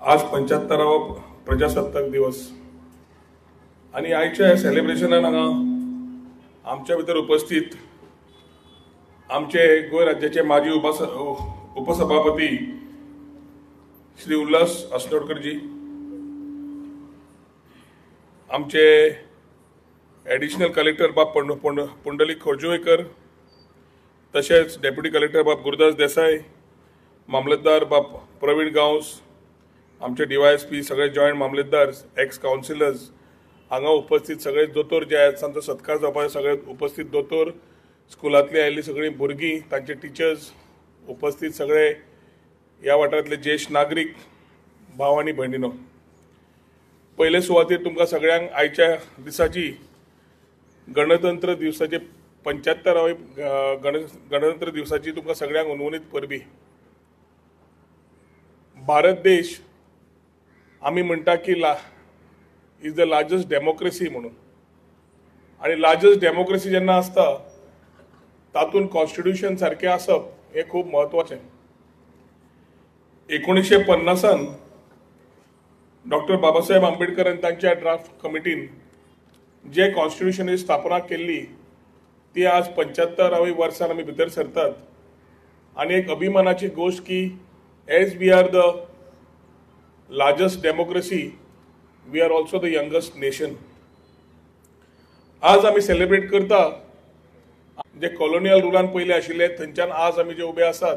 आज 75वा प्रजासत्ताक दिवस आणि आयच्या सेलिब्रेशनान हांगा आमच्या भितर उपस्थित आमचे गोंय राज्याचे माजी उपसभापती श्री उल्हास अस्नोडकर जी, आमचे एडिशनल कलेक्टर बाब पुंडलिक खोर्जवेकर, तशेंच डेप्युटी कलेक्टर बाब गुरुदास देसाई, मामलेदार बाब प्रवीण गांवस, आमचे DYSP, सगळे जॉयंट मामलेदार, एक्स काउन्सिलर्स, हांगा उपस्थित सगळे दोतोर जे आहेत, तांचो सत्कार जावपाक सगळे उपस्थित दोतोर, स्कुलांतली आयिल्ली सगळीं भुरगीं, तांचे टिचर्स, उपस्थित सगळे ह्या वाठारांतले ज्येश्ठ नागरीक, भाव आनी भयणीनो, पयले सुवातेर तुमकां सगळ्यांक आयच्या दिसाची गणतंत्र दिवसाची 75वी गणतंत्र दिवसाची तुमकां सगळ्यांक उनवणीत परबी. भारत देश आमी म्हणटा की इज द लार्जस्ट डेमोक्रेसी म्हणून, आणि लार्जस्ट डेमोक्रेसी जेन्ना आसता तातूंत कॉन्स्टिट्यूशन सारकें आसप हें खूब म्हत्वाचें. 1950 डॉक्टर बाबासाहेब आंबेडकरान तांच्या ड्राफ्ट कमिटीन जे कॉन्स्टिट्यूशनाची स्थापना केल्ली ती आज 75वी वर्सान आमी भितर सरतात. आनी एक अभिमानाची गोष्ट की as we are the largest democracy, we are also the youngest nation. आज आमी सेलिब्रेट करता जे कॉलोनियल रुलान पयले आशिल्ले थंयच्यान आज आमी जे उबे आसात,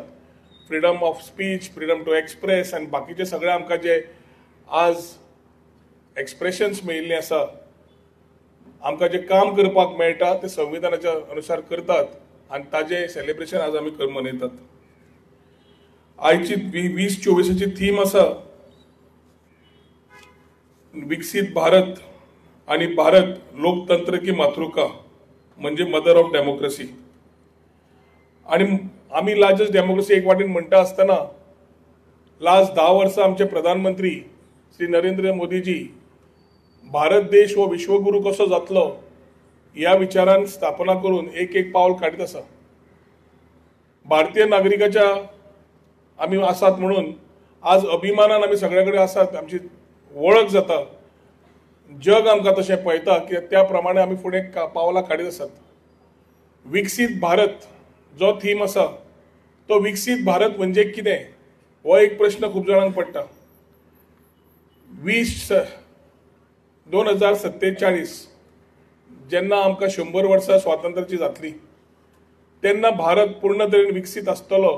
freedom of speech, freedom to express आनी बाकीचे सगळे आमकां जे आज एक्सप्रेशन्स मेळिल्ले आसा, आमकां जे काम करपाक मेळटा ते संविधानाच्या अनुसार करतात आनी ताजे सेलिब्रेशन आज आमी मनयतात. आयची 2024ची थीम आसा विकसित भारत आणि भारत लोकतंत्र की मातृका म्हणजे मदर ऑफ डेमोक्रेसी. आणि आम्ही लार्जस्ट डेमोक्रेसी एक वाटेन म्हणटा आसतना लास्ट 10 वर्सां आमचे प्रधानमंत्री श्री नरेंद्र मोदीजी भारत देश हो विश्वगुरू कसो जातलो ह्या विचारान स्थापना करून एक एक पावल काढीत आसा. भारतीय नागरिकाच्या आमी आसात म्हणून आज अभिमानान आमी सगळे कडेन आसात, आमची वळख जाता. जग आमकां तशें पळयता की त्या प्रमाणे आमी फुडें पावलां काडीत आसात. विकसीत भारत जो थीम आसा तो विकसीत भारत म्हणजे कितें हो एक प्रश्न खूब जाणांक पडटा. 2047 जेन्ना आमकां 100 वर्सां स्वातंत्र्याची जातली तेन्ना भारत पूर्ण तरेन विकसीत आसतलो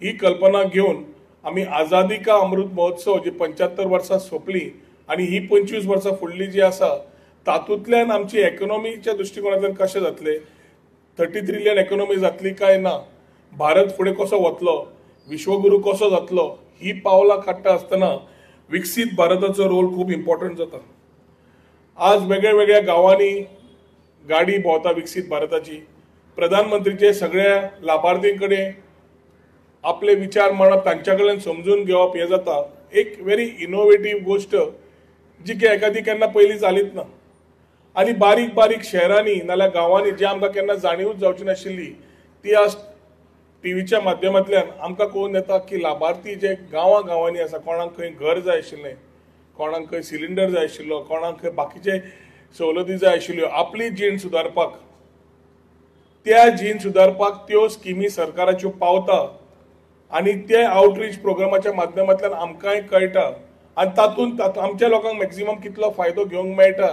ही कल्पना घेवन आमी आझादी का अमृत महोत्सव जी 75 वर्सां सोंपली आनी ही 25 वर्सां फुडली जी आसा तातूंतल्यान आमची इकॉनॉमीच्या दृश्टिकोनांतल्यान कशें जातलें, 30 ट्रिलियन इकॉनॉमी जातली काय ना, भारत फुडें कसो वतलो, विश्वगुरू कसो जातलो, ही पावलां काडटा आसतना विकसीत भारताचो रोल खूब इम्पॉर्टंट जाता. आज वेगळ्या वेगळ्या गांवांनी गाडी भोंवता विकसीत भारताची. प्रधानमंत्रीचे सगळ्या लाभार्थीं कडेन आपले विचार मांडप, तांच्या कडल्यान समजून घेवप हें जाता. एक व्हेरी इनोवेटीव गोश्ट जी की एखादी केन्ना पयलीं जालीच ना. आनी बारीक बारीक शहरांनी नाल्यार गांवांनी जी आमकां केन्ना जाणीवूच जावची नाशिल्ली ती आज टीव्हीच्या माध्यमांतल्यान आमकां कळून येता की लाभार्थी जे गांवांनी आसा, कोणाक खंय घर जाय आशिल्लें, कोणाक खंय सिलिंडर जाय आशिल्लो, कोणाक खंय बाकीचे सवलती जाय आशिल्ल्यो, आपली जीण सुदारपाक, त्या जीण सुदारपाक त्यो स्किमी सरकाराच्यो पावता आनी ते आउटरीच प्रोग्रामाच्या माध्यमांतल्यान आमकांय कळटा आनी तातूंत आमच्या लोकांक मॅक्झिमम कितलो फायदो घेवंक मेळटा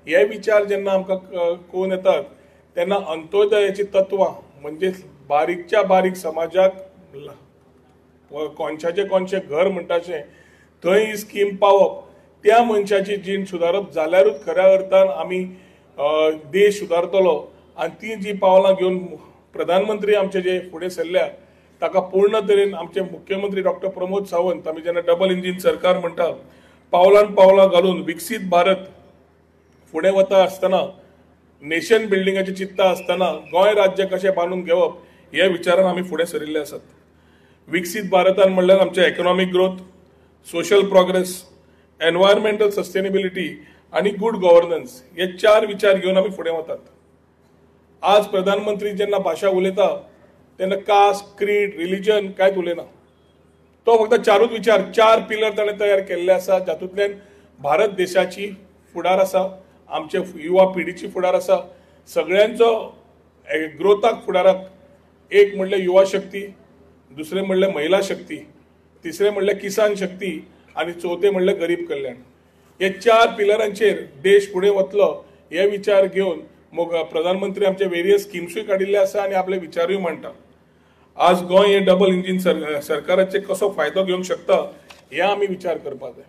हे विचार जेन्ना आमकां कळून येतात तेन्ना अंत्योदयाची तत्वां म्हणजे बारीकच्या बारीक समाजाक कोणशाचे कोणशे घर म्हणटाशें थंय ही स्कीम पावप, त्या मनशाची जीण सुदारप जाल्यारूच खऱ्या अर्थान आमी देश सुदारतलो. आनी ती जी पावलां घेवन प्रधानमंत्री आमचे जे फुडें सरल्या ताका पूर्ण तरेन आमचे मुख्यमंत्री डॉक्टर प्रमोद सावंत आमी जेन्ना डबल इंजीन सरकार म्हणटा पावलान पावलां घालून विकसीत भारत फुडें वता आसतना, नेशन बिल्डिंगाची चिंता आसतना गोंय राज्य कशें बांदून घेवप ह्या विचारान आमी फुडें सरिल्ले आसात. विकसीत भारतान म्हणल्यार आमचे economic growth, social progress, environmental sustainability आनी गुड गव्हर्नन्स हे 4 विचार घेवन आमी फुडें वतात. आज प्रधानमंत्री जेन्ना भाशा उलयता तेन्ना कास्ट, क्रीड, रिलिजन कांयच उलयना. तो फक्त 4 विचार, 4 पिलर ताणें तयार केल्ले आसा जातूंतल्यान भारत देशाची फुडार आसा, आमचे युवा पिढीची फुडार आसा, सगळ्यांचो ग्रोथाक फुडाराक. एक म्हणल्यार युवा शक्ती, दुसरें म्हणल्यार महिला शक्ती, तिसरें म्हणल्यार किसान शक्ती आनी चौथे म्हणल्यार गरीब कल्याण. हे 4 पिलरांचेर देश फुडें वतलो हे विचार घेवन मग प्रधानमंत्री आमचे वेरियस स्किम्सूय काडिल्ले आसा आनी आपले विचारूय मांडटा. आज गोंय हे डबल इंजीन सरकाराचे कसो फायदो घेवंक शकता हे आमी विचार करपाक जाय.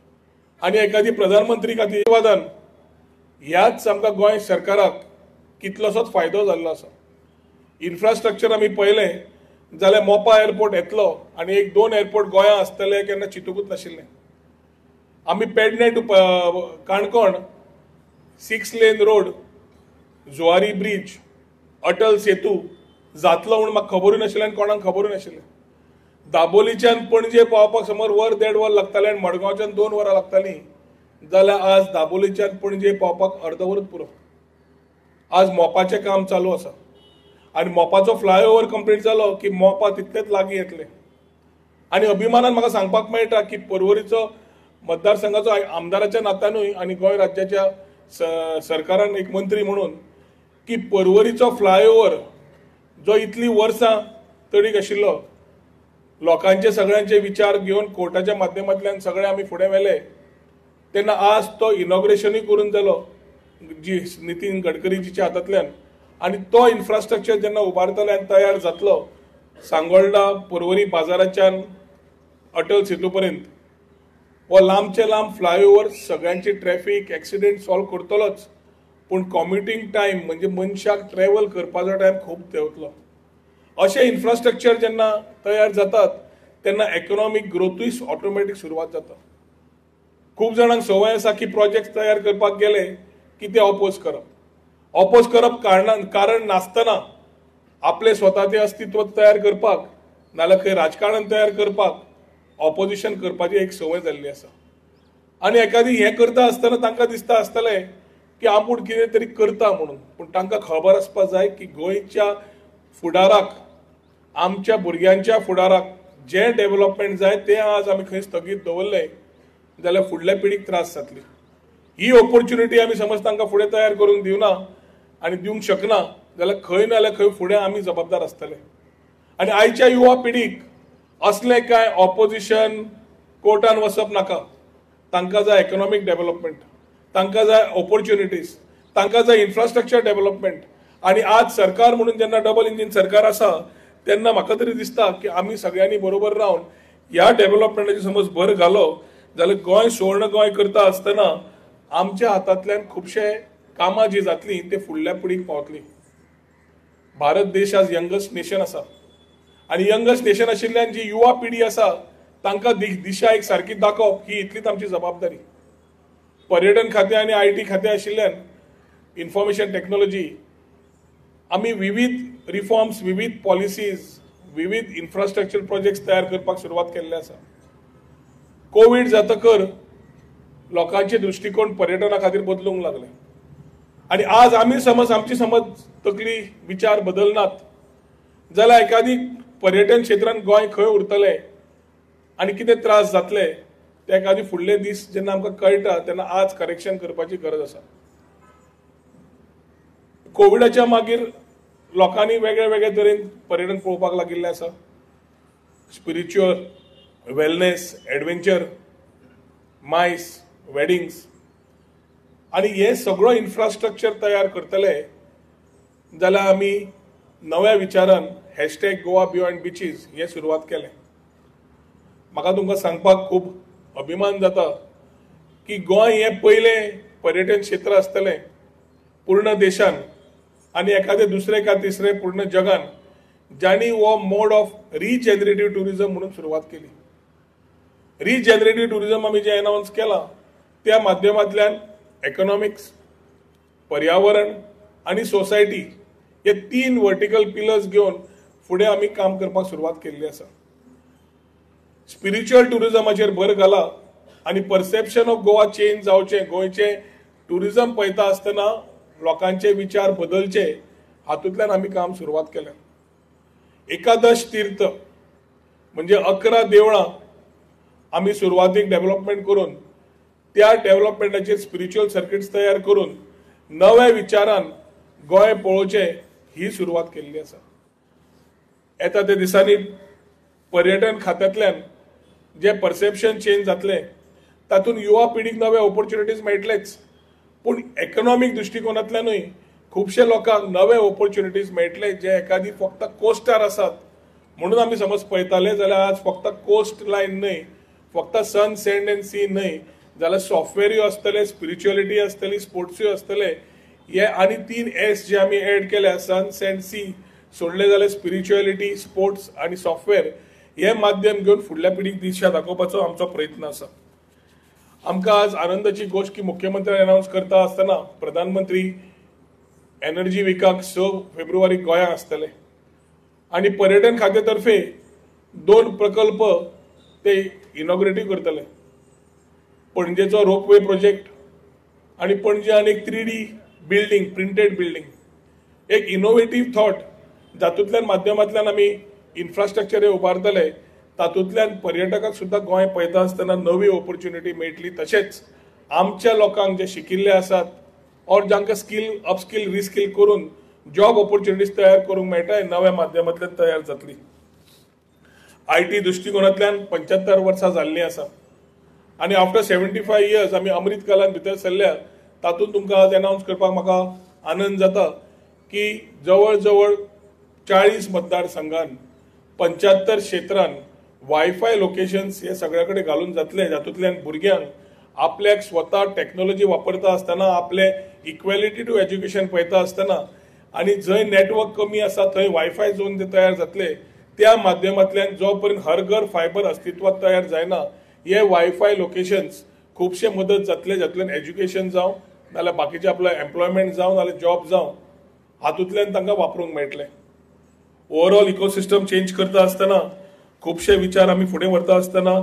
आनी एखादी प्रधानमंत्री खातीर वादान ह्याच आमकां गोंय सरकाराक कितलोसोच फायदो जाल्लो आसा. इन्फ्रास्ट्रक्चर आमी पळयलें जाल्यार मोपा एअरपोर्ट येतलो आनी 1-2 एअरपोर्ट गोंयांत आसतले केन्ना चिंतूकूच नाशिल्लें. आमी Pedne to Canacona 6 lane road, Zuari bridge, Atal Setu जातलो म्हणून म्हाका खबरूय नाशिल्लें आनी कोणाक खबरूय नाशिल्लें. दाबोलीच्यान पणजे पावपाक समोर 1.5 वर लागतालें आनी मडगांवच्यान 2 वरां लागतालीं जाल्यार आज दाबोलीच्यान पणजे पावपाक अर्द वरच पुरो. आज मोपाचें काम चालू आसा आनी मोपाचो फ्लायओव्हर कंप्लीट जालो की मोपा तितलेच लागीं येतलें. आनी अभिमानान म्हाका सांगपाक मेळटा की पर्वरीचो मतदारसंघाचो आमदाराच्या नात्यानूय आनी गोंय राज्याच्या सरकारान एक मंत्री म्हणून की पर्वरीचो फ्लायओव्हर जो इतली वर्सां तडीक आशिल्लो, लोकांचे सगळ्यांचे विचार घेवन कोर्टाच्या माध्यमांतल्यान सगळे आमी फुडें व्हेले तेन्ना आज तो इनॉग्रेशनूय करून जालो जी नितीन गडकरीजीच्या हातांतल्यान. आनी तो इन्फ्रास्ट्रक्चर जेन्ना उबारतले आनी तयार जातलो सांगोळडा पर्वरी बाजाराच्यान अटल सेतू पर्यंत हो लांबचे लांब फ्लायओव्हर सगळ्यांची ट्रॅफिक एक्सिडेंट सॉल्व करतलोच, पूण कॉम्युटींग टायम म्हणजे मनशाक ट्रॅव्हल करपाचो टायम खूब देंवतलो. अशें इन्फ्रास्ट्रक्चर जेन्ना तयार जातात तेन्ना इकॉनॉमीक ग्रोथूय ऑटोमॅटीक सुरवात जाता. खूब जाणांक संवय आसा की प्रोजेक्ट तयार करपाक गेले की ते ऑपोज करप कारण नासतना आपले स्वताचे अस्तित्व तयार करपाक नाल्यार खंय राजकारण तयार करपाक ऑपोजिशन करपाची एक संवय जाल्ली आसा. आनी एखादी हें करता आसतना तांकां दिसता आसतलें की आपूण कितें तरी करता म्हणून, पूण तांकां खबर आसपा जाय की गोंयच्या फुडाराक, आमच्या भुरग्यांच्या फुडाराक जे डेव्हलपमेंट जाय ते आज आमी खंय स्थगीत दवरले जाल्यार फुडल्या पिढीक त्रास जातली. ही ऑपॉर्च्युनिटी आमी समज तांकां फुडें तयार करून दिवना आनी दिवंक शकना जाल्यार खंय ना जाल्यार खंय फुडें आमी जबाबदार आसतले. आनी आयच्या युवा पिढीक असले काय ऑपोजिशन कोर्टान वचप नाका. तांकां जाय इकॉनॉमिक डेव्हलपमेंट, तांकां जाय ऑपॉर्च्युनिटीज, तांकां जाय इन्फ्रास्ट्रक्चर डेव्हलपमेंट. आनी आज सरकार म्हणून जेन्ना डबल इंजिन सरकार आसा तेन्ना म्हाका तरी दिसता की आमी सगळ्यांनी बरोबर रावन ह्या डेव्हलपमेंटाची समज भर घालो जाल्यार गोंय सुवर्ण गोंय करता आसतना आमच्या हातांतल्यान खुबशे कामां जी जातली ते फुडल्या पिढीक पावतली. भारत देश आज यंगस्ट नेशन आसा आनी यंगस्ट नेशन आशिल्ल्यान जी युवा पिढी आसा तांकां दिशा एक सारकी दाखोवप ही इतलीच आमची जबाबदारी. पर्यटन खातें आनी IT खातें आशिल्ल्यान इन्फॉर्मेशन टेक्नॉलॉजी आमी विविध रिफॉर्म्स, विविध पॉलिसीज, विविध इन्फ्रास्ट्रक्चर प्रोजेक्ट्स तयार करपाक सुरवात केल्ले आसा. कोविड जातकर लोकांचे दृश्टिकोन पर्यटना खातीर बदलूंक लागले आनी आज आमी समज आमची समज तकली विचार बदलनात जाल्यार एखादी पर्यटन क्षेत्रांत गोंय खंय उरतले आनी कितें त्रास जातले ते एखादी फुडले दीस जेन्ना आमकां कळटा तेन्ना आज करेक्शन करपाची गरज आसा. कोविडाच्या मागीर लोकांनी वेगळे वेगळे तरेन पर्यटन पळोवपाक लागिल्लें आसा. Spiritual, wellness, adventure, minus, weddings आनी हे सगळो इन्फ्रास्ट्रक्चर तयार करतले जाल्यार आमी नव्या विचारान #गोवा बियॉन्ड बिचीस हे सुरवात केलें. म्हाका तुमकां सांगपाक खूब अभिमान जाता की गोंय हें पयलें पर्यटन क्षेत्र आसतलें पूर्ण देशान आनी एखादें दुसरें का तिसरें पूर्ण जगान ज्यांनी हो मोड ऑफ रिजनरेटिव्ह टुरिझम म्हणून सुरवात केली. रिजनरेटिव्ह टुरिझम आमी जे अनाउन्स केलां त्या माध्यमांतल्यान इकॉनॉमिक्स, पर्यावरण आनी सोसायटी हे 3 वर्टिकल पिलर्स घेवन फुडें आमी काम करपाक सुरवात केल्ली आसा. स्पिरिच्युअल टुरिझमाचेर भर घाला आनी परसेप्शन ऑफ गोवा चेंज जावचें, गोंयचें टुरिझम पळयता आसतना लोकांचे विचार बदलचे हातूंतल्यान आमी काम सुरवात केलें. एकादश तीर्थ म्हणजे 11 देवळां आमी सुरवातीक डेव्हलपमेंट करून त्या डेव्हलपमेंटाचेर स्पिरिच्युअल सर्किट्स तयार करून नव्या विचारान गोंय पळोवचें ही सुरवात केल्ली आसा. येता त्या दिसांनी पर्यटन खात्यांतल्यान जे परसेप्शन चेंज जातलें तातूंत युवा पिढीक नवे ऑपॉर्च्युनिटीज मेळटलेच पूण इकॉनॉमिक दृश्टिकोनांतल्यानूय खुबशे लोकांक नवे ऑपॉर्च्युनिटीज मेळटले जे एखादी फक्त कोस्टार आसात म्हणून आमी समज पळयताले जाल्यार आज फक्त कोस्ट लायन न्हय, फक्त सन, सँड एंड सी न्हय जाल्यार सॉफ्टवेरूय आसतले, स्पिरिच्युअलिटी आसतली, स्पोर्ट्सूय आसतले. हे आनी 3 S जे आमी एड केल्या, सन, सँड, सी सोडले जाल्यार स्पिरिच्युअलिटी, स्पोर्ट्स आनी सॉफ्टवेअर हे माध्यम घेवन फुडल्या पिढीक दिशा दाखोवपाचो आमचो प्रयत्न आसा. आमकां आज आनंदाची गोष्ट की मुख्यमंत्र्यान अनाउन्स करता आसतना प्रधानमंत्री एनर्जी विकाक 6 फेब्रुवारीक गोंयांत आसतले आनी पर्यटन खात्या तर्फे 2 प्रकल्प ते इनॉग्रेटूय करतले. पणजेचो रोपवे प्रोजेक्ट आनी पणजे आनीक 3D बिल्डींग, प्रिंटेड बिल्डींग, एक इनोव्हेटिव्ह थॉट जातूंतल्यान माध्यमांतल्यान आमी इन्फ्रास्ट्रक्चर उबारतले तातूंतल्यान पर्यटकाक सुद्दां गोंय पळयता आसतना नवी ऑपॉर्च्युनिटी मेळटली. तशेंच आमच्या लोकांक जे शिकिल्ले आसात और जांकां स्कील अपस्कील रिस्कील करून जॉब ऑपॉर्च्युनिटीज तयार करूंक मेळटा नव्या माध्यमांतल्यान तयार जातली. IT दृश्टिकोनांतल्यान 75 वर्सां जाल्लीं आसा आनी आफ्टर 75 इयर्स आमी अमृत कालान भितर सरल्या. तातूंत तुमकां आज अनाउन्स करपाक म्हाका आनंद जाता की जवळ जवळ 40 मतदारसंघान 75 क्षेत्रांत वायफाय लोकेशन्स हे सगळ्या कडेन घालून जातले जातूंतल्यान भुरग्यांक आपल्याक स्वता टेक्नॉलॉजी वापरता आसतना आपले इक्वेलिटी टू एज्युकेशन पळयता आसतना आनी जंय नेटवर्क कमी आसा थंय वायफाय झोन तयार जातले. त्या माध्यमांतल्यान जो पर्यंत हर घर फायबर अस्तित्वात तयार जायना हे वायफाय लोकेशन्स खुबशे मदत जातले जातूंतल्यान एज्युकेशन जावं नाल्यार बाकीचे आपले एम्प्लॉयमेंट जावं नाल्यार जॉब जावं हातूंतल्यान तांकां वापरूंक मेळटले. ओवरऑल इकोसिस्टम चेंज करता आसतना खुबशे विचार आमी फुडें व्हरता आसतना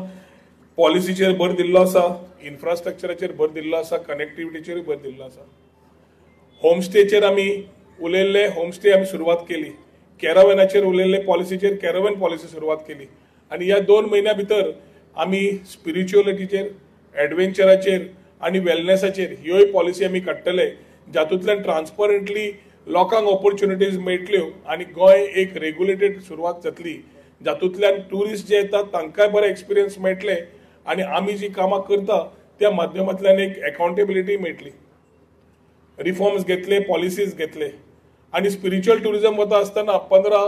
पॉलिसीचेर भर दिल्लो आसा, इन्फ्रास्ट्रक्चराचेर भर दिल्लो आसा, कनेक्टिविटीचेरूय भर दिल्लो आसा. होमस्टेचेर आमी उलयल्ले, होमस्टे आमी सुरवात केली. कॅरावॅनाचेर उलयल्ले पॉलिसीचेर कॅरावॅन पॉलिसी सुरवात केली. आनी ह्या 2 म्हयन्यां भितर आमी स्पिरिच्युअलिटीचेर, एडव्हेंचराचेर आनी वेलनेसाचेर ह्योय पॉलिसी आमी काडटले, जातूंतल्यान ट्रान्सपरंटली लोकांक ऑपॉर्च्युनिटीज मेळटल्यो आनी गोंय एक रेग्युलेटेड सुरवात जातली, जातूंतल्यान ट्युरिस्ट जे येतात तांकांय बरे एक्सपिरियन्स मेळटले आनी आमी जी कामां करता त्या माध्यमांतल्यान एक अकाउंटेबिलिटी मेळटली. रिफॉर्म्स घेतले, पॉलिसीज घेतले आनी स्पिरिच्युअल टुरिजम वता आसतना 15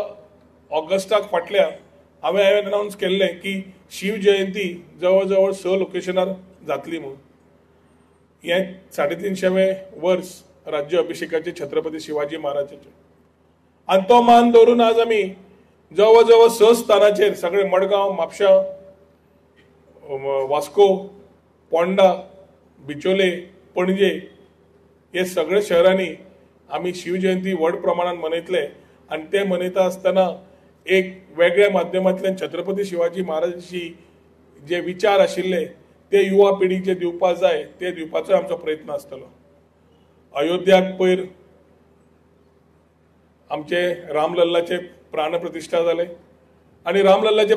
ऑगस्टाक फाटल्या हांवें अनाउन्स केल्लें की शिव जयंती जवळ जवळ 6 लोकेशनार जातली म्हणून. हें 350वें वर्स राज्य अभिषेकाचे छत्रपती शिवाजी महाराजाचे आनी तो मान दवरून आज आमी जवळ जवळ 6 स्थानाचेर सगळे मडगांव, म्हापशां, वास्को, पोंडा, बिचोले, पणजे हे सगळे शहरांनी आमी शिवजयंती व्हड प्रमाणात मनयतले आनी ते मनयता आसतना एक वेगळ्या माध्यमांतल्यान छत्रपती शिवाजी महाराजांची जे विचार आशिल्ले ते युवा पिढीक जे दिवपाक जाय ते दिवपाचो आमचो प्रयत्न आसतलो. अयोध्याक पयर आमचे रामलल्लाचे प्राणप्रतिष्ठा जाले आनी रामलल्लाचे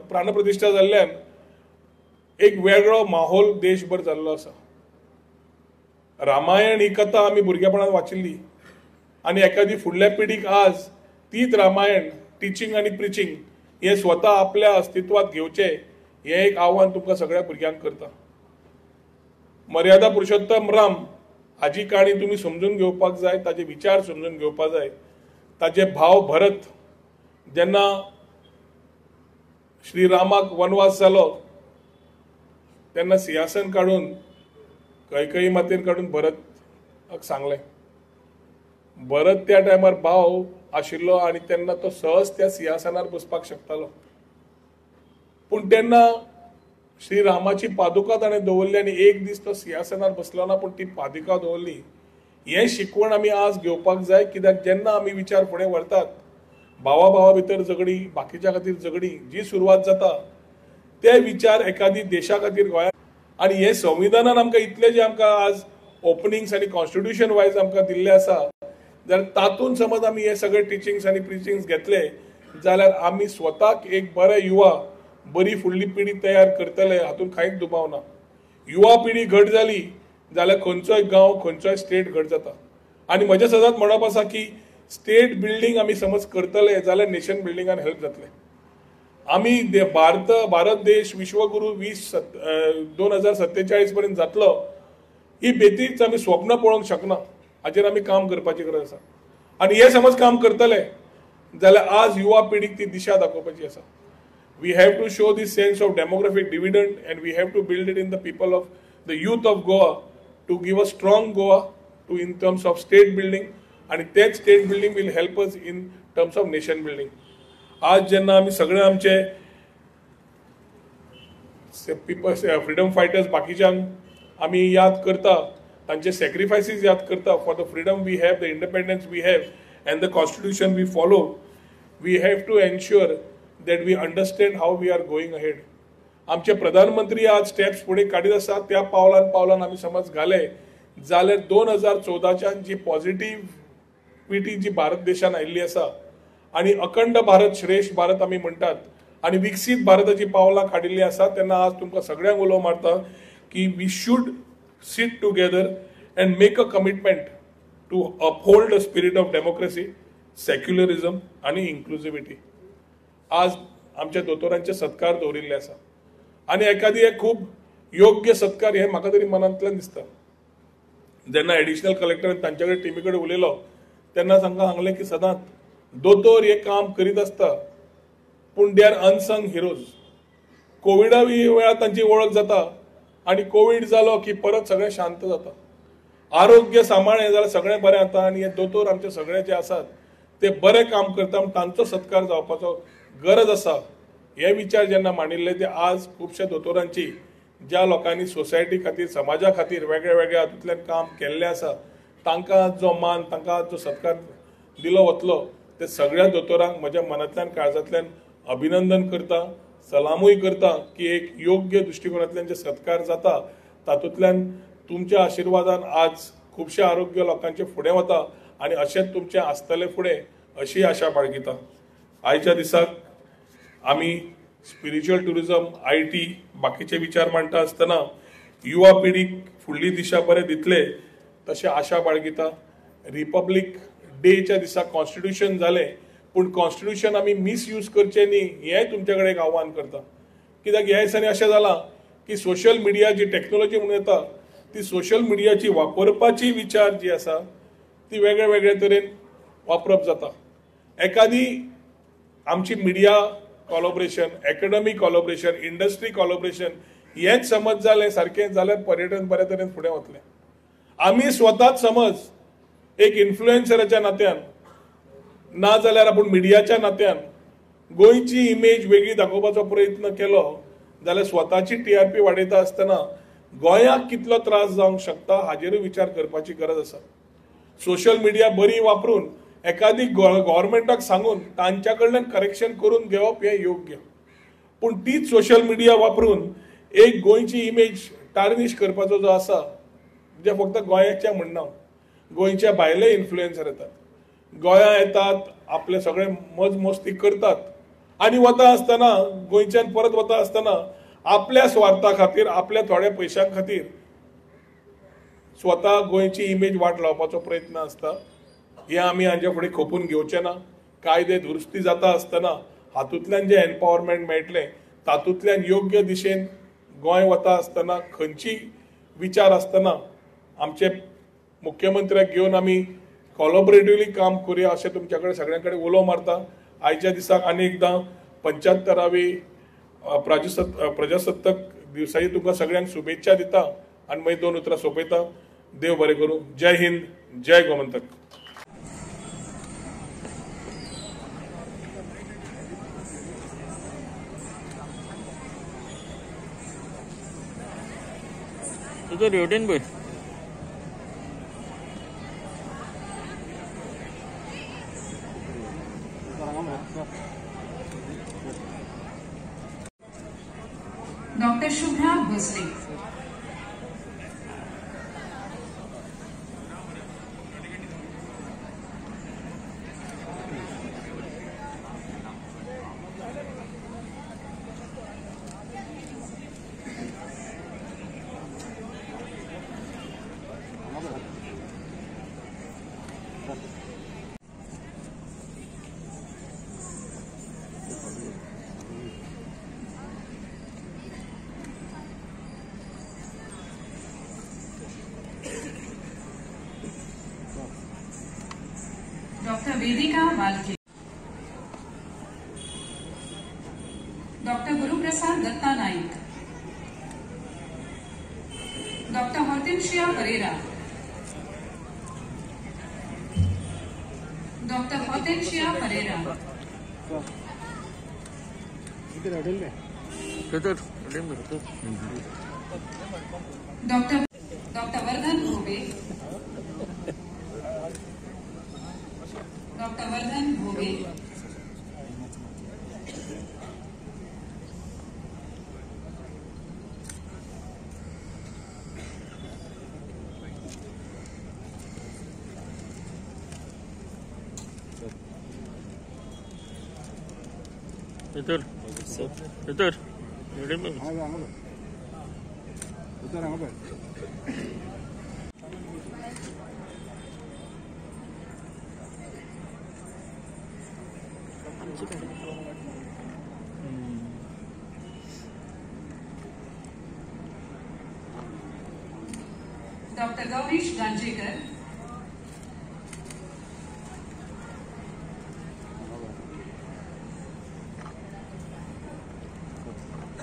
प्राणप्रतिष्ठा जाल्ल्यान एक वेगळो माहोल देशभर जाल्लो आसा. रामायण ही कथा आमी भुरगेपणांत वाचिल्ली आनी एखादी फुडल्या पिढीक आज तीच रामायण टिचींग आनी प्रिचींग हे स्वता आपल्या अस्तित्वात घेवचे हे एक आव्हान तुमकां सगळ्या भुरग्यांक करता. मर्यादा पुरुषोत्तम राम हाजी काणी तुमी समजून घेवपाक जाय, ताजे विचार समजून घेवपाक जाय. ताजे भाव भरत जेन्ना श्रीरामाक वनवास जालो तेन्ना सिंहासन काडून कैकेयी मातेन काडून भरताक सांगलें. भरत त्या टायमार भाव आशिल्लो आनी तेन्ना तो सहज त्या सिंहासनार बसपाक शकतालो. पूण तेन्ना श्रीरामाची पादुका ताणें दवरली आनी एक दीस तो सिंहासनार बसलो ना पूण ती पादुका दवरली. हें शिकवण आमी आज घेवपाक जाय, कित्याक जेन्ना आमी विचार फुडें व्हरतात भावा भावा भितर झगडी, बाकीच्या खातीर झगडी जी सुरवात जाता ते विचार एखादी देशा खातीर गोंयांत आनी हे संविधानान आमकां इतले जे आमकां आज ओपनिंग्स आनी कॉन्स्टिट्यूशन वायज आमकां दिल्ले आसा, जाल्यार तातूंत समज आमी हे सगळे टिचिंग्स आनी प्रिचिंग्स घेतले जाल्यार आमी स्वताक एक बरे युवा, बरी फुडली पिढी तयार करतले, हातूंत कांयच दुबाव ना. युवा पिढी घट जाली जाल्यार खंयचोय गांव, खंयचोय स्टेट घट जाता. आनी म्हजें सदांच म्हणप आसा की स्टेट बिल्डींग आमी समज करतले जाल्यार नेशन बिल्डिंगान हेल्प जातलें. आमी भारत देश विश्वगुरू 2047 पर्यंत जातलो ही बेतीच आमी स्वप्न पळोवंक शकना. हाचेर आमी काम करपाची गरज आसा आनी हे समज काम करतले जाल्यार आज युवा पिढीक ती दिशा दाखोवपाची आसा. We have to show this sense of demographic dividend and we have to build it in the people of the youth of Goa to give a strong Goa to in terms of state building and that state building will help us in terms of nation building. आज जेन्ना आमी सगळे आमचे freedom fighters बाकीच्यांक आमी याद करता, तांचे sacrifices याद करता for the freedom we have, the independence we have and the constitution we follow, we have to ensure that we understand how we are going ahead. आमचे प्रधानमंत्री आज स्टेप्स पुढे काढीत आसा, त्या पावलान आमी समज घाले जाल्यार 2014च्यान जी पॉझिटिव्हिटी जी भारत देशान आयिल्ली आसा आनी अखंड भारत, श्रेष्ठ भारत आमी म्हणटात आनी विकसीत भारताची पावलां काडिल्ली आसा, तेन्ना आज तुमकां सगळ्यांक उलोव मारता की we should sit together and make a commitment to uphold the spirit of democracy, secularism आणि inclusivity. आज आमच्या दोतोरांचे सत्कार दवरिल्ले आसा आनी एखादी एक खूब योग्य सत्कार हे म्हाका तरी मनांतल्यान दिसता. जेन्ना एडिशनल कलेक्टरान तांचे कडेन टिमी कडेन उलयलो तेन्ना तांकां सांगलें की सदांच दोतोर हे काम करीत आसता पूण दे आर अनसंग हिरोज. कोविडा वेळार तांची वळख जाता आनी कोविड जालो की परत सगळें शांत जाता. आरोग्य सांबाळ्ळें जाल्यार सगळें बरें जाता आनी हे दोतोर आमचे सगळे जे आसात ते बरें काम करता, तांचो सत्कार जावपाचो गरज आसा. हे विचार जेन्ना मांडिल्ले ते आज खुबश्या दोतोरांची ज्या लोकांनी सोसायटी खातीर, समाजा खातीर वेगळ्या वेगळ्या हातूंतल्यान काम केल्लें आसा तांकां जो मान, तांकां जो सत्कार दिलो वतलो ते सगळ्या दोतोरांक म्हज्या मनांतल्यान, काळजांतल्यान अभिनंदन करता, सलामूय करता की एक योग्य दृश्टिकोनांतल्यान जे सत्कार जाता तातूंतल्यान तुमच्या आशिर्वादान आज खुबशे आरोग्य लोकांचे फुडें वता आनी अशेंच तुमचें आसतलें फुडें अशी आशा बाळगिता। आयच्या दिसाक आमी स्पिरिच्युअल टुरिजम, IT बाकीचे विचार मांडटा आसतना युवा पिढीक फुडली दिशा बरें दितले तशें आशा बाळगिता। रिपब्लीक डेच्या दिसा कॉन्स्टिट्यूशन जालें, पूण कॉन्स्टिट्यूशन आमी मिसयूज करचें न्ही हेंय तुमचे कडेन एक आव्हान करता। कित्याक ह्या दिसांनी अशें जालां की सोशल मिडिया जी टॅक्नोलॉजी म्हणून येता ती सोशल मिडियाची वापरपाची विचार जी आसा ती वेगळे वेगळे तरेन वापरप जाता। एखादी आमची मिडिया कॉलॉबरेशन, एकेडमिक कॉलॉबरेशन, इंडस्ट्री कॉलॉबरेशन हेंच समज जालें सारकें जाल्यार पर्यटन बरे तरेन फुडें वतलें। आमी स्वताच समज एक इन्फ्लुएन्सराच्या नात्यान ना जाल्यार आपूण मिडियाच्या नात्यान गोंयची इमेज वेगळी दाखोवपाचो प्रयत्न केलो जाल्यार स्वताची TRP वाडयता आसतना गोंयाक कितलो त्रास जावंक शकता हाजेरूय विचार करपाची गरज आसा। सोशल मिडिया बरी वापरून एखादी गव्हर्मेंटाक सांगून तांच्या कडल्यान करेक्शन करून घेवप हें योग्य, पूण तीच सोशल मिडिया वापरून एक गोंयची इमेज टार्निश करपाचो जो आसा जे फक्त गोंयाचें म्हणना, गोंयच्या भायले इन्फ्लुएन्सर येतात, गोंया येतात, आपले सगळे मज मस्ती करतात आनी वता आसतना गोंयच्यान परत वता आसतना आपल्या स्वार्था खातीर, आपल्या थोड्या पयशां खातीर स्वता गोंयची इमेज वाट लावपाचो प्रयत्न आसता। हें आमी हांचे फुडें खपून घेवचें ना। कायदे दुरुस्ती जाता आसतना हातूंतल्यान जे एम्पावरमेंट मेळटलें तातूंतल्यान योग्य दिशेन गोंय वता आसतना खंयची विचार आसतना आमचे मुख्यमंत्र्याक घेवन आमी कॉलॉबरेटिवली काम करुया अशें तुमच्या कडेन सगळ्यां कडेन उलो मारता। आयच्या दिसाक आनी एकदां 75वी प्रजासत्ताक दिसाची तुमकां सगळ्यांक शुभेच्छा दिता आनी मागीर 2 उतरां सोंपयता। देव बरें करूं। जय हिंद, जय गोमंतक। इधर रोडन भाई doctor Shubhra Bhosale, doctor Vedika Walke, doctor Guruprasad Datta Naik, doctor Hortensia Pereira, doctor Hortensia Pereira, doctor Vardhan Bhobe, doctor Vardhan Bhobe, इधर इधर डॉक्टर गौरीश गांजेकर,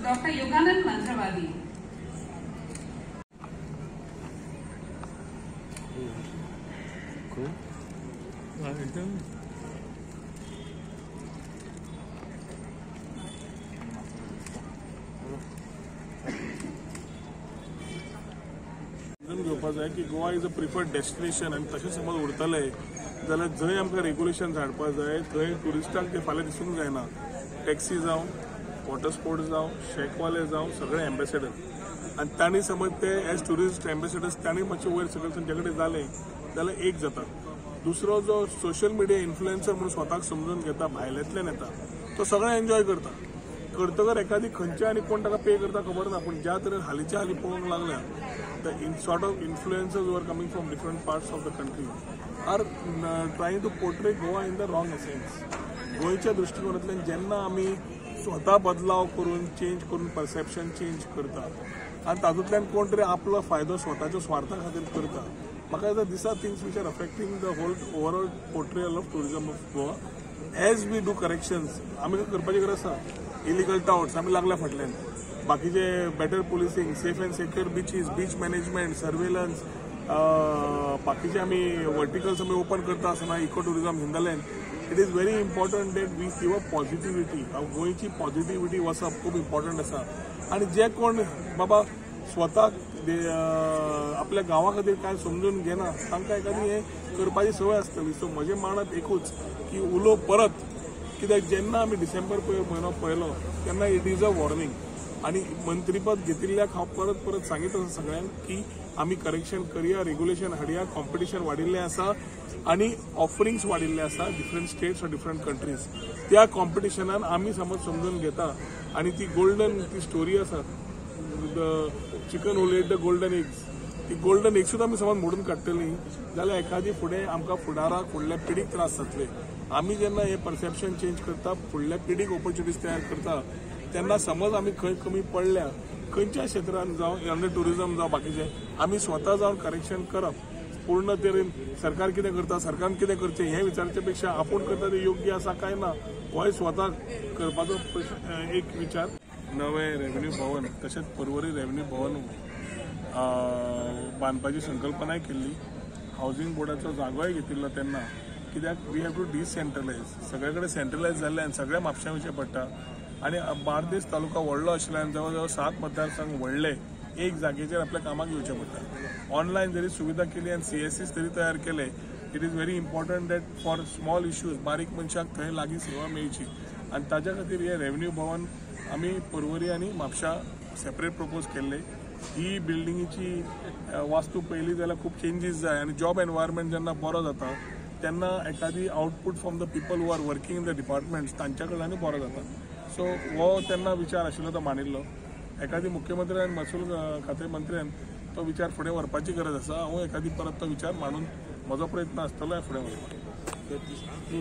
डॉक्टर योगानंद मंत्रवादी, घेवपाक जाय की Goa is a preferred destination आनी तशें समज उरतले जाल्यार जंय आमकां रेग्युलेशन धाडपाक जाय थंय ट्युरिस्टांक ते फाल्यां दिसूंक जायना। टॅक्सी जावं, वॉटर स्पोर्ट्स जावं, शेकवाले जावं, सगळे एम्बेसेडर आनी तांणी समज ते एज ट्युरिस्ट एम्बेसेडर्स तांणी मातशें वयर सकयल तांचे कडेन जालें जाल्यार एक जाता. दुसरो जो सोशल मिडिया इन्फ्लुएन्सर म्हणून स्वताक समजून घेता, भायल्यांतल्यान येता, तो सगळें एन्जॉय करता. करतकर एखादी खंयचे आनी कोण ताका पे करता खबर ना, पूण ज्या तरेन हालींच्या हालीं पळोवंक लागल्या the sort of influencers who are coming from different parts of the country are trying to portray Goa in the wrong essence. गोंयच्या दृश्टिकोनांतल्यान जेन्ना आमी स्वता बदलाव करून चेंज करून परसेप्शन चेंज करता आनी तातूंतल्यान कोण तरी आपलो फायदो स्वताच्या स्वार्था खातीर करता, म्हाका दिसता this are things which are affecting the whole overall portrayal of tourism of Goa. As we do corrections आमी करपाची गरज आसा. इलिगल टाउट्स आमी लागल्या फाटल्यान, बाकीचे better policing, safe and secure beaches, beach management, surveillance, बाकीचे आमी वर्टिकल्स आमी ओपन करता आसतना इको टुरिजम हिंदल्यान. It is very important that we give a positivity. गोंयची पॉझिटिव्हिटी वचप खूब इम्पॉर्टंट आसा. आनी जे कोण बाबा स्वताक आपल्या गांवा खातीर कांय समजून घेना तांकां एखादी हें करपाची संवय आसतली. सो म्हजें मानत एकूच की उलो परत, कित्याक जेन्ना आमी डिसेंबर म्हयनो पळयलो तेन्ना इट इज अ वॉर्निंग. आनी मंत्रीपद घेतिल्ल्याक हांव परत परत सांगीत आसा सगळ्यांक की आमी करेक्शन करया, रेग्युलेशन हाडया. कॉम्पिटिशन वाडिल्लें आसा आनी ऑफरिंग्स वाडिल्ले आसा डिफरंट स्टेट्स और डिफरंट कंट्रीज. त्या कॉम्पिटिशनान आमी समज समजून घेता आनी ती गोल्डन ती स्टोरी आसा, chicken who laid the golden eggs, ती गोल्डन एग्स सुद्दां आमी समज मोडून काडटली जाल्यार एखादी फुडें आमकां फुडाराक फुडल्या पिढीक त्रास जातले. आमी जेन्ना हे परसेप्शन चेंज करता, फुडल्या पिढीक ऑपॉर्च्युनिटीज तयार करता, तेन्ना समज आमी खंय कमी पडल्या खंयच्या क्षेत्रांत जावं अंडर टुरिजम जावं बाकीचे, आमी स्वता जावन करेक्शन करप. पूर्ण तरेन सरकार कितें करता, सरकारान कितें करचें हें विचारचे पेक्षा आपूण करता तें योग्य आसा काय ना हो स्वता करपाचो एक विचार. नवें रेव्हेन्यू भवन तशेंच पर्वरी रेव्हेन्यू भवन बांदपाची संकल्पनाय केल्ली. हावजींग बोर्डाचो जागोय घेतिल्लो तेन्ना, कित्याक वी हॅव टू डिसेंट्रलायज. सगळे कडेन सेंट्रलायज जाल्ल्यान सगळ्या म्हापशां विशय पडटा आनी बार्देस तालुका व्हडलो आशिल्ल्यान जवळ जवळ 7 मतदारसंघ व्हडले एक जागेचेर आपल्या कामाक येवचें पडटा. ऑनलायन जरी सुविधा केली आनी CSCs जरी तयार केले, it is very important that for small issues बारीक मनशाक थंय लागीं सेवा मेळची. आनी ताच्या खातीर हे रेव्हेन्यू भवन आमी पर्वरी आनी म्हापशा सेपरेट प्रपोज केल्ले. ही बिल्डिंगेची वास्तू पयली जाल्यार खूब चेंजीस जाय आनी जॉब एनवायरमेंट जेन्ना बरो जाता तेन्ना एखादी output from the people who are working in the departments तांच्या कडल्यानूय बरो जाता. सो हो तेन्ना विचार आशिल्लो तो मानिल्लो. एखादी मुख्यमंत्री आनी महसूल खाते मंत्र्यान तो विचार फुडें व्हरपाची गरज आसा. हांव एखादी परत तो विचार मांडून म्हजो प्रयत्न आसतलो फुडें व्हरपाक.